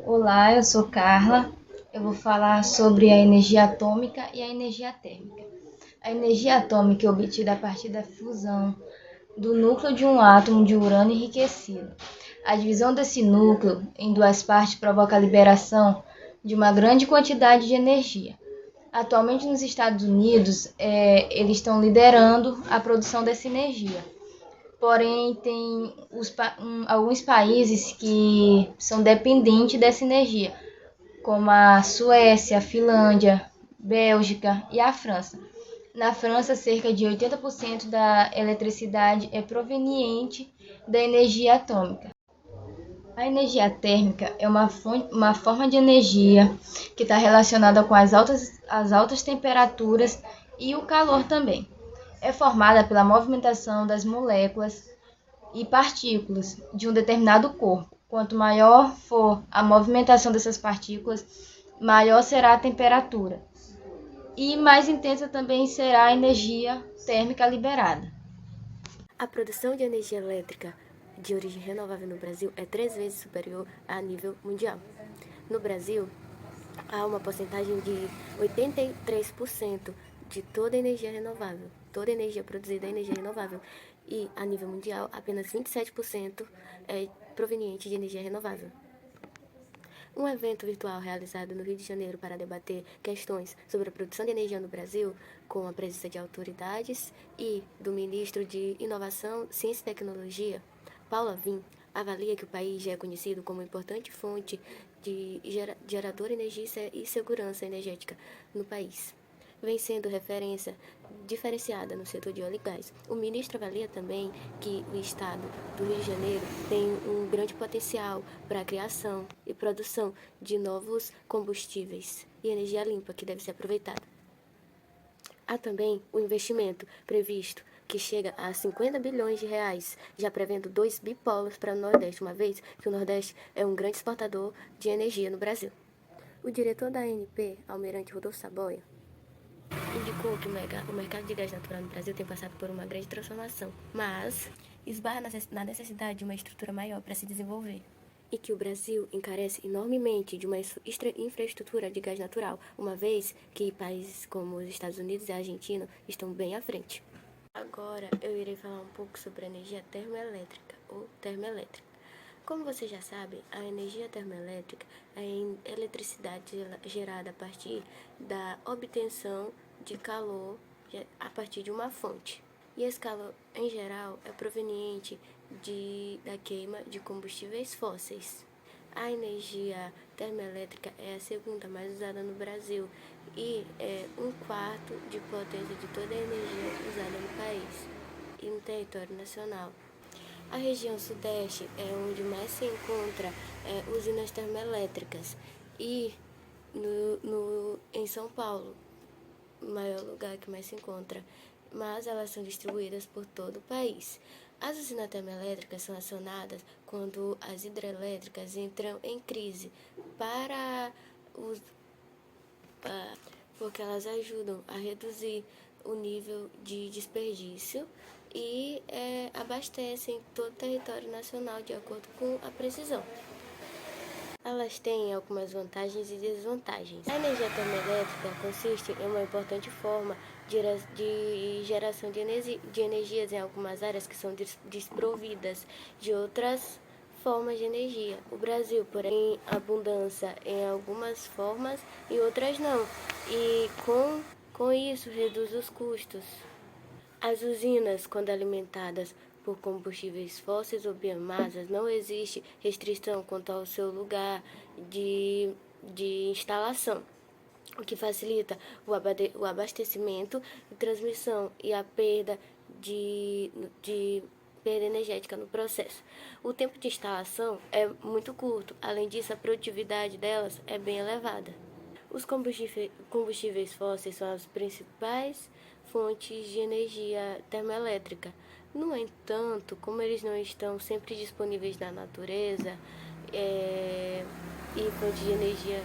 Olá, eu sou Carla. Eu vou falar sobre a energia atômica e a energia térmica. A energia atômica é obtida a partir da fusão do núcleo de um átomo de urânio enriquecido. A divisão desse núcleo em duas partes provoca a liberação de uma grande quantidade de energia. Atualmente nos Estados Unidos, eles estão liderando a produção dessa energia. Porém, tem alguns países que são dependentes dessa energia, como a Suécia, a Finlândia, Bélgica e a França. Na França, cerca de 80% da eletricidade é proveniente da energia atômica. A energia térmica é uma forma de energia que está relacionada com as altas temperaturas e o calor também. É formada pela movimentação das moléculas e partículas de um determinado corpo. Quanto maior for a movimentação dessas partículas, maior será a temperatura e mais intensa também será a energia térmica liberada. A produção de energia elétrica de origem renovável no Brasil é 3 vezes superior a nível mundial. No Brasil, há uma porcentagem de 83% de toda energia renovável. Toda energia produzida é energia renovável. E, a nível mundial, apenas 27% é proveniente de energia renovável. Um evento virtual realizado no Rio de Janeiro para debater questões sobre a produção de energia no Brasil, com a presença de autoridades e do ministro de Inovação, Ciência e Tecnologia, Paulo Avim, avalia que o país já é conhecido como importante fonte de gerador de energia e segurança energética no país, vem sendo referência diferenciada no setor de óleo e gás. O ministro avalia também que o estado do Rio de Janeiro tem um grande potencial para a criação e produção de novos combustíveis e energia limpa que deve ser aproveitada. Há também o investimento previsto que chega a 50 bilhões de reais, já prevendo 2 bipolos para o Nordeste, uma vez que o Nordeste é um grande exportador de energia no Brasil. O diretor da ANP, Almirante Rodolfo Saboia, indicou que o mercado de gás natural no Brasil tem passado por uma grande transformação, mas esbarra na necessidade de uma estrutura maior para se desenvolver. E que o Brasil encarece enormemente de uma infraestrutura de gás natural, uma vez que países como os Estados Unidos e a Argentina estão bem à frente. Agora eu irei falar um pouco sobre a energia termoelétrica ou termoelétrica. Como você já sabe, a energia termoelétrica é eletricidade gerada a partir da obtenção de calor a partir de uma fonte. E esse calor, em geral, é proveniente da queima de combustíveis fósseis. A energia termoelétrica é a segunda mais usada no Brasil e é 1/4 de potência de toda a energia usada no país e no território nacional. A região sudeste é onde mais se encontra usinas termoelétricas e em São Paulo, o maior lugar que mais se encontra, mas elas são distribuídas por todo o país. As usinas termoelétricas são acionadas quando as hidrelétricas entram em crise porque elas ajudam a reduzir o nível de desperdício e abastecem todo o território nacional de acordo com a precisão. Elas têm algumas vantagens e desvantagens. A energia termoelétrica consiste em uma importante forma de geração de energias em algumas áreas que são desprovidas de outras formas de energia. O Brasil, porém, tem abundância em algumas formas e outras não. E com isso reduz os custos. As usinas, quando alimentadas por combustíveis fósseis ou biomassas, não existe restrição quanto ao seu lugar de instalação, o que facilita o abastecimento, transmissão e a perda perda energética no processo. O tempo de instalação é muito curto, além disso, a produtividade delas é bem elevada. Os combustíveis fósseis são as principais fontes de energia termoelétrica. No entanto, como eles não estão sempre disponíveis na natureza e fontes de energia,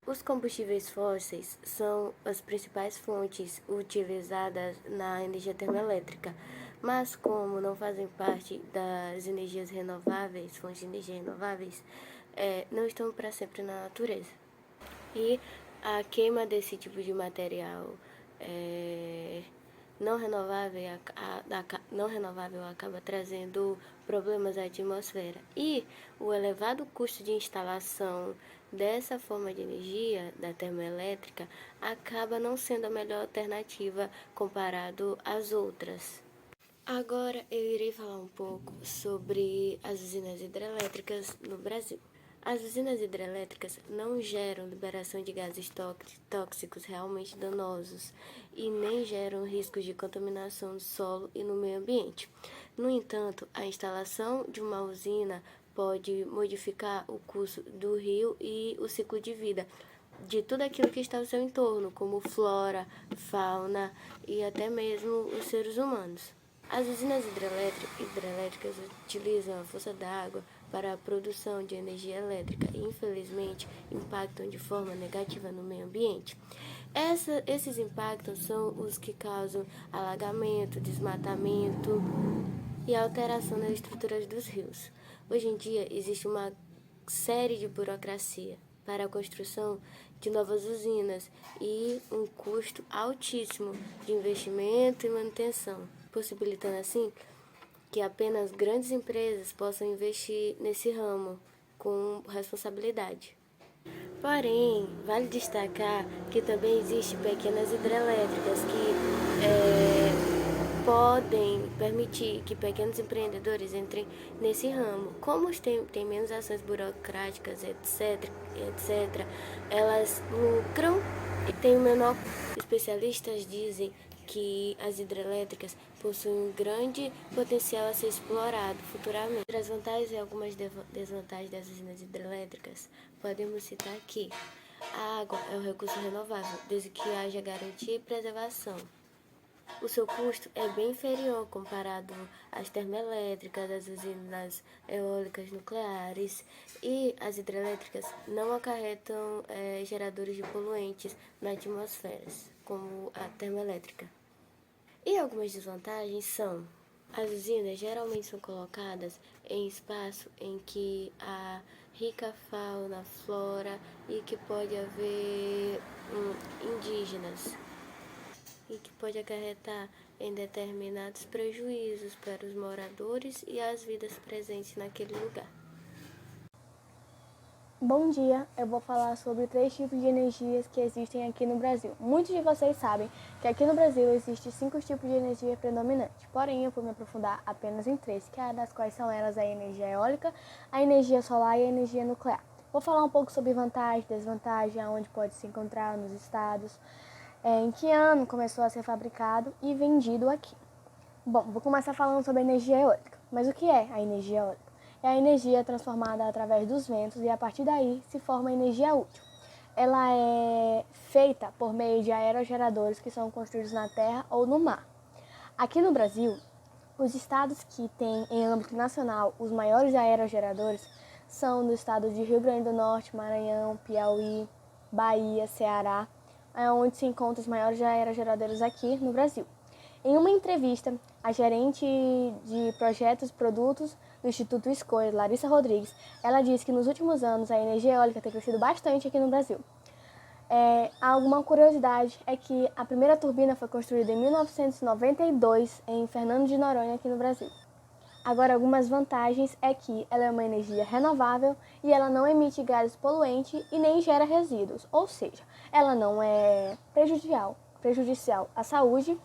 os combustíveis fósseis são as principais fontes utilizadas na energia termoelétrica, mas como não fazem parte das energias renováveis, fontes de energia renováveis, não estão para sempre na natureza. E a queima desse tipo de material não renovável acaba trazendo problemas à atmosfera. E o elevado custo de instalação dessa forma de energia, da termoelétrica, acaba não sendo a melhor alternativa comparado às outras. Agora eu irei falar um pouco sobre as usinas hidrelétricas no Brasil. As usinas hidrelétricas não geram liberação de gases tóxicos realmente danosos e nem geram riscos de contaminação do solo e no meio ambiente. No entanto, a instalação de uma usina pode modificar o curso do rio e o ciclo de vida de tudo aquilo que está ao seu entorno, como flora, fauna e até mesmo os seres humanos. As usinas hidrelétricas utilizam a força da água para a produção de energia elétrica e, infelizmente, impactam de forma negativa no meio ambiente. Esses impactos são os que causam alagamento, desmatamento e alteração nas estruturas dos rios. Hoje em dia, existe uma série de burocracia para a construção de novas usinas e um custo altíssimo de investimento e manutenção, possibilitando assim que apenas grandes empresas possam investir nesse ramo com responsabilidade. Porém, vale destacar que também existem pequenas hidrelétricas que podem permitir que pequenos empreendedores entrem nesse ramo. Como tem menos ações burocráticas, etc., elas lucram e têm o menor. Especialistas dizem que as hidrelétricas possuem um grande potencial a ser explorado futuramente. Entre as vantagens e algumas desvantagens das usinas hidrelétricas, podemos citar que a água é um recurso renovável, desde que haja garantia e preservação. O seu custo é bem inferior comparado às termoelétricas, às usinas eólicas nucleares, e as hidrelétricas não acarretam geradores de poluentes na atmosfera, como a termoelétrica. E algumas desvantagens são: as usinas geralmente são colocadas em espaço em que há rica fauna, flora e que pode haver indígenas, e que pode acarretar em determinados prejuízos para os moradores e as vidas presentes naquele lugar. Bom dia, eu vou falar sobre 3 tipos de energias que existem aqui no Brasil. Muitos de vocês sabem que aqui no Brasil existem 5 tipos de energia predominante, porém eu vou me aprofundar apenas em 3, que é das quais são elas a energia eólica, a energia solar e a energia nuclear. Vou falar um pouco sobre vantagem, desvantagem, aonde pode se encontrar nos estados, em que ano começou a ser fabricado e vendido aqui. Bom, vou começar falando sobre a energia eólica. Mas o que é a energia eólica? É a energia transformada através dos ventos e a partir daí se forma a energia útil. Ela é feita por meio de aerogeradores que são construídos na terra ou no mar. Aqui no Brasil, os estados que têm em âmbito nacional os maiores aerogeradores são no estado de Rio Grande do Norte, Maranhão, Piauí, Bahia, Ceará, onde se encontram os maiores aerogeradores aqui no Brasil. Em uma entrevista, a gerente de projetos e produtos do Instituto Escolha, Larissa Rodrigues, ela disse que nos últimos anos a energia eólica tem crescido bastante aqui no Brasil. Alguma curiosidade é que a primeira turbina foi construída em 1992 em Fernando de Noronha, aqui no Brasil. Agora, algumas vantagens é que ela é uma energia renovável e ela não emite gases poluentes e nem gera resíduos, ou seja, ela não é prejudicial à saúde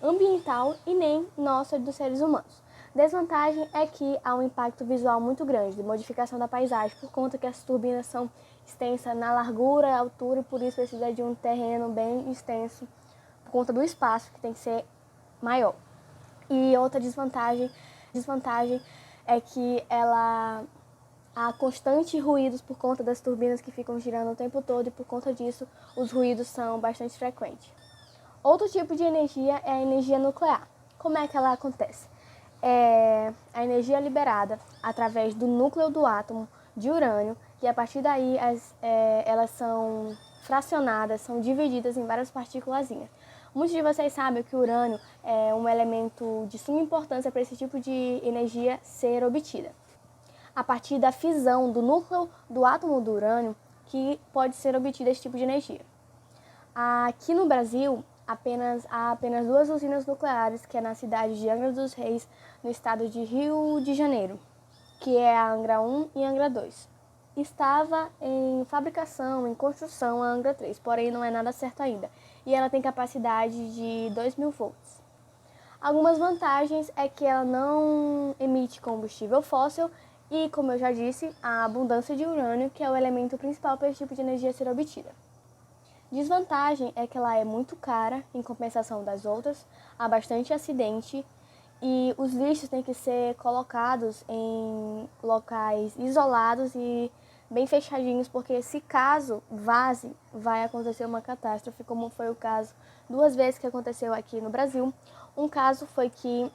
ambiental e nem nossa dos seres humanos. Desvantagem é que há um impacto visual muito grande de modificação da paisagem, por conta que as turbinas são extensas na largura e altura e por isso precisa de um terreno bem extenso, por conta do espaço que tem que ser maior. E outra desvantagem é que há constantes ruídos por conta das turbinas que ficam girando o tempo todo e por conta disso os ruídos são bastante frequentes. Outro tipo de energia é a energia nuclear. Como é que ela acontece? A energia liberada através do núcleo do átomo de urânio e a partir daí elas são fracionadas, são divididas em várias partículazinhas. Muitos de vocês sabem que o urânio é um elemento de suma importância para esse tipo de energia ser obtida. a partir da fissão do núcleo do átomo do urânio que pode ser obtido esse tipo de energia. Aqui no Brasil, há apenas 2 usinas nucleares, que é na cidade de Angra dos Reis, no estado de Rio de Janeiro, que é a Angra 1 e a Angra 2. Estava em fabricação, em construção a Angra 3, porém não é nada certo ainda, e ela tem capacidade de 2.000 volts. Algumas vantagens é que ela não emite combustível fóssil e, como eu já disse, a abundância de urânio, que é o elemento principal para esse tipo de energia ser obtida. Desvantagem é que ela é muito cara em compensação das outras, há bastante acidente e os lixos têm que ser colocados em locais isolados e bem fechadinhos, porque se caso vaze, vai acontecer uma catástrofe, como foi o caso 2 vezes que aconteceu aqui no Brasil. Um caso foi que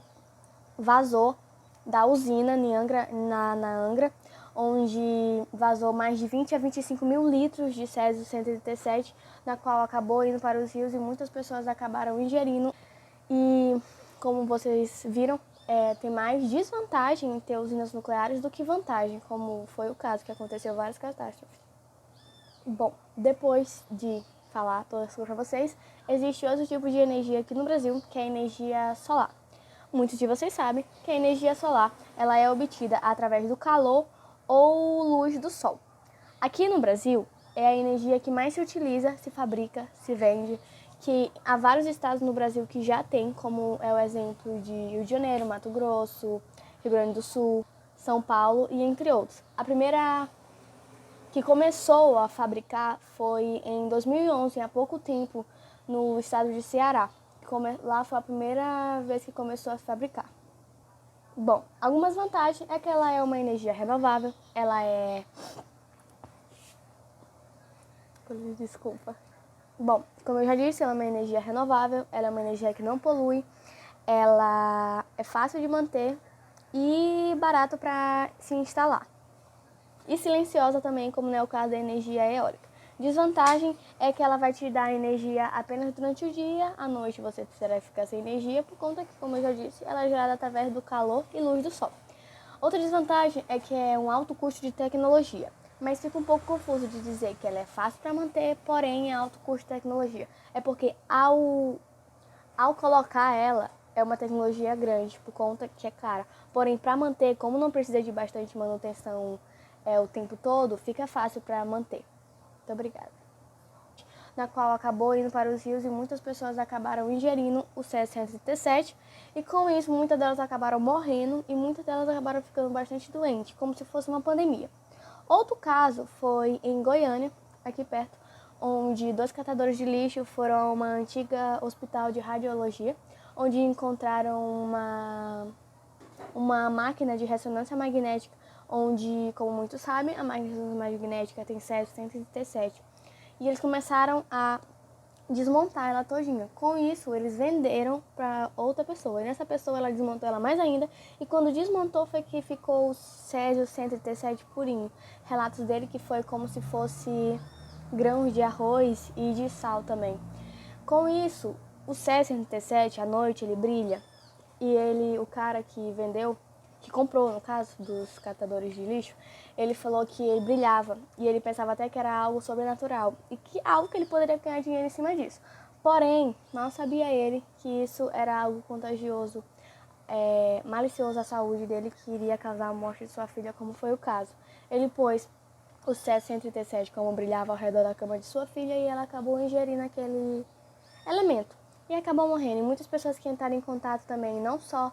vazou da usina na Angra, onde vazou mais de 20 a 25 mil litros de Césio 137, na qual acabou indo para os rios e muitas pessoas acabaram ingerindo. E como vocês viram, tem mais desvantagem em ter usinas nucleares do que vantagem, como foi o caso que aconteceu várias catástrofes. Bom, depois de falar todas as coisas para vocês, existe outro tipo de energia aqui no Brasil, que é a energia solar. Muitos de vocês sabem que a energia solar ela é obtida através do calor ou luz do sol. Aqui no Brasil, é a energia que mais se utiliza, se fabrica, se vende, que há vários estados no Brasil que já tem, como é o exemplo de Rio de Janeiro, Mato Grosso, Rio Grande do Sul, São Paulo e entre outros. A primeira que começou a fabricar foi em 2011, há pouco tempo, no estado de Ceará. Lá foi a primeira vez que começou a se fabricar. Bom, algumas vantagens é que ela é uma energia renovável, ela é... Desculpa. Bom, como eu já disse, ela é uma energia renovável, ela é uma energia que não polui, ela é fácil de manter e barato para se instalar. E silenciosa também, como não é o caso da energia eólica. Desvantagem é que ela vai te dar energia apenas durante o dia, à noite você terá que ficar sem energia, por conta que, como eu já disse, ela é gerada através do calor e luz do sol. Outra desvantagem é que é um alto custo de tecnologia, mas fica um pouco confuso de dizer que ela é fácil para manter, porém é alto custo de tecnologia. É porque ao colocar ela, é uma tecnologia grande, por conta que é cara. Porém, para manter, como não precisa de bastante manutenção o tempo todo, fica fácil para manter. Muito obrigada. Na qual acabou indo para os rios e muitas pessoas acabaram ingerindo o Césio 137 e com isso muitas delas acabaram morrendo e muitas delas acabaram ficando bastante doentes, como se fosse uma pandemia. Outro caso foi em Goiânia, aqui perto, onde 2 catadores de lixo foram a uma antiga hospital de radiologia, onde encontraram uma máquina de ressonância magnética, onde, como muitos sabem, a máquina de ressonância magnética tem Césio 137. E eles começaram a desmontar ela todinha. Com isso, eles venderam para outra pessoa. E nessa pessoa, ela desmontou ela mais ainda. E quando desmontou, foi que ficou o Césio 137 purinho. Relatos dele que foi como se fosse grãos de arroz e de sal também. Com isso, o Césio 137, à noite, ele brilha. E o cara que vendeu, que comprou, no caso, dos catadores de lixo, ele falou que ele brilhava e ele pensava até que era algo sobrenatural e que algo que ele poderia ganhar dinheiro em cima disso. Porém, mal sabia ele que isso era algo contagioso, malicioso à saúde dele, que iria causar a morte de sua filha, como foi o caso. Ele pôs o Césio 137 como brilhava ao redor da cama de sua filha e ela acabou ingerindo aquele elemento e acabou morrendo. E muitas pessoas que entraram em contato também, não só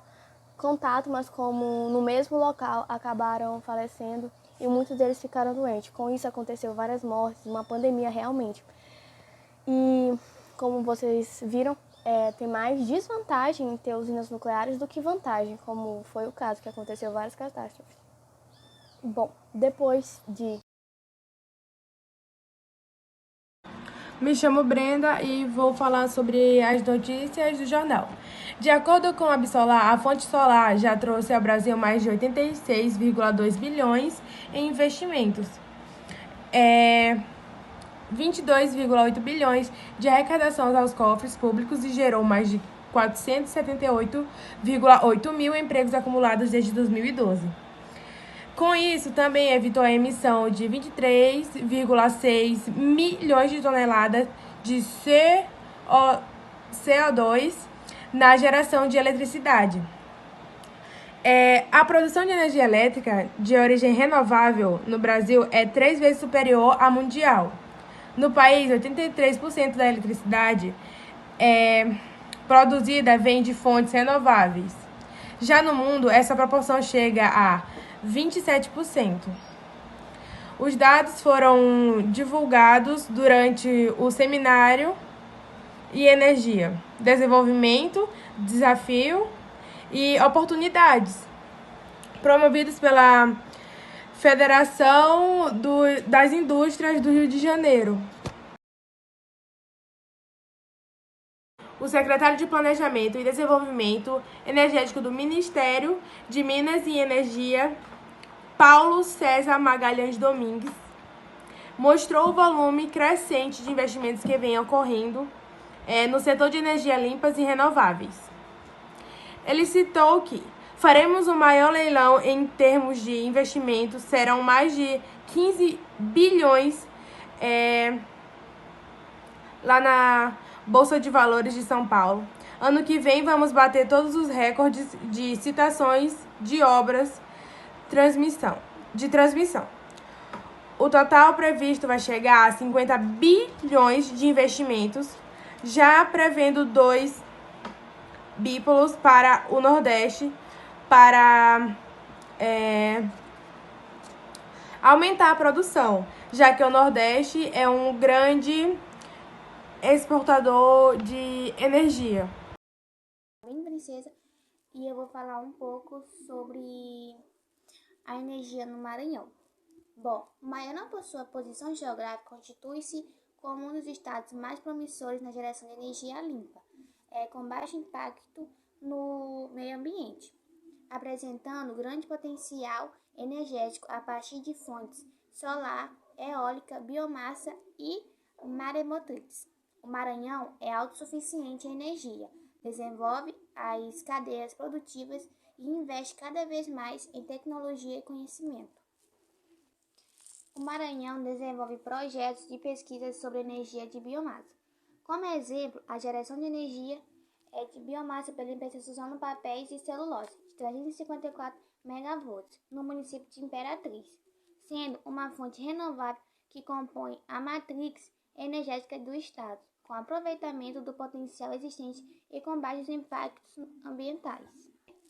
contato, mas como no mesmo local, acabaram falecendo e muitos deles ficaram doentes. Com isso aconteceu várias mortes, uma pandemia realmente. E como vocês viram, tem mais desvantagem em ter usinas nucleares do que vantagem, como foi o caso que aconteceu várias catástrofes. Bom, depois de... Me chamo Brenda e vou falar sobre as notícias do jornal. De acordo com a Absolar, a fonte solar já trouxe ao Brasil mais de 86,2 bilhões em investimentos, 22,8 bilhões de arrecadação aos cofres públicos e gerou mais de 478,8 mil empregos acumulados desde 2012. Com isso, também evitou a emissão de 23,6 milhões de toneladas de CO2 na geração de eletricidade. A produção de energia elétrica de origem renovável no Brasil é 3 vezes superior à mundial. No país, 83% da eletricidade produzida vem de fontes renováveis. Já no mundo, essa proporção chega a 27%. Os dados foram divulgados durante o seminário e energia, desenvolvimento, desafio e oportunidades, promovidos pela Federação das Indústrias do Rio de Janeiro. O secretário de Planejamento e Desenvolvimento Energético do Ministério de Minas e Energia, Paulo César Magalhães Domingues, mostrou o volume crescente de investimentos que vem ocorrendo no setor de energia limpas e renováveis. Ele citou que faremos o maior leilão em termos de investimentos, serão mais de 15 bilhões lá na Bolsa de Valores de São Paulo. Ano que vem vamos bater todos os recordes de citações de obras de transmissão. O total previsto vai chegar a 50 bilhões de investimentos, já prevendo 2 bípolos para o Nordeste, para aumentar a produção, já que o Nordeste é um grande exportador de energia. Bem, princesa, e eu vou falar um pouco sobre a energia no Maranhão. Bom, o Maranhão, por sua posição geográfica, constitui-se como um dos estados mais promissores na geração de energia limpa, com baixo impacto no meio ambiente, apresentando grande potencial energético a partir de fontes solar, eólica, biomassa e maremotriz. O Maranhão é autossuficiente em energia, desenvolve as cadeias produtivas e investe cada vez mais em tecnologia e conhecimento. O Maranhão desenvolve projetos de pesquisa sobre energia de biomassa. Como exemplo, a geração de energia de biomassa pela implementação de papéis e celulose, de 354 MW, no município de Imperatriz, sendo uma fonte renovável que compõe a matrix energética do estado, com aproveitamento do potencial existente e com baixos impactos ambientais.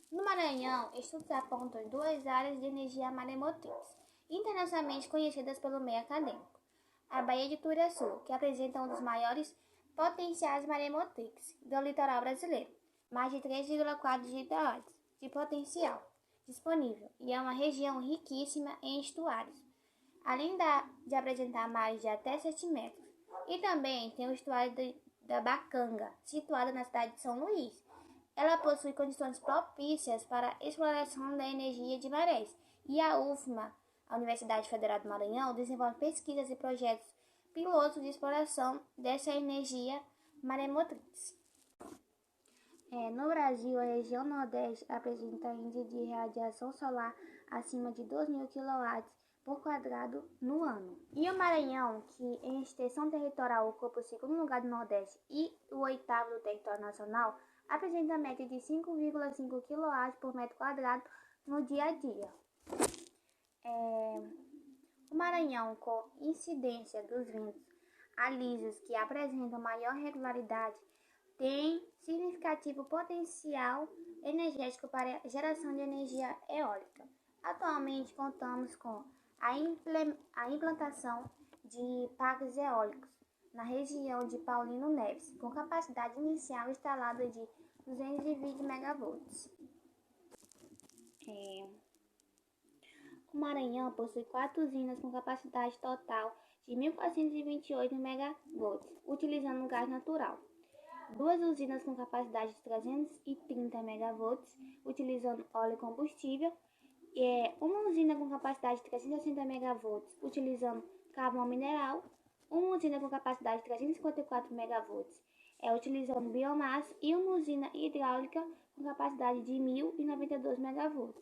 No Maranhão, estudos apontam 2 áreas de energia maremotriz, internacionalmente conhecidas pelo meio acadêmico. A Baía de Turaçu, que apresenta um dos maiores potenciais maremotriz do litoral brasileiro, mais de 3,4 gigawatts de potencial disponível, e é uma região riquíssima em estuários, além de apresentar mares de até 7 metros. E também tem o estuário da Bacanga, situado na cidade de São Luís. Ela possui condições propícias para a exploração da energia de marés, e a UFMA, a Universidade Federal do Maranhão, desenvolve pesquisas e projetos pilotos de exploração dessa energia maremotriz. No Brasil, a região Nordeste apresenta índice de radiação solar acima de 2.000 kW por quadrado no ano. E o Maranhão, que em extensão territorial ocupa o 2º lugar do Nordeste e o 8º do território nacional, apresenta média de 5,5 kW por metro quadrado no dia a dia. O Maranhão, com incidência dos ventos alísios que apresentam maior regularidade, tem significativo potencial energético para a geração de energia eólica. Atualmente, contamos com a implantação de parques eólicos na região de Paulino Neves, com capacidade inicial instalada de 220 MW. O Maranhão possui 4 usinas com capacidade total de 1.428 MW, utilizando gás natural. 2 usinas com capacidade de 330 MW, utilizando óleo combustível. Uma usina com capacidade de 360 MW, utilizando carvão mineral. Uma usina com capacidade de 354 MW, utilizando biomassa. E uma usina hidráulica com capacidade de 1.092 MW.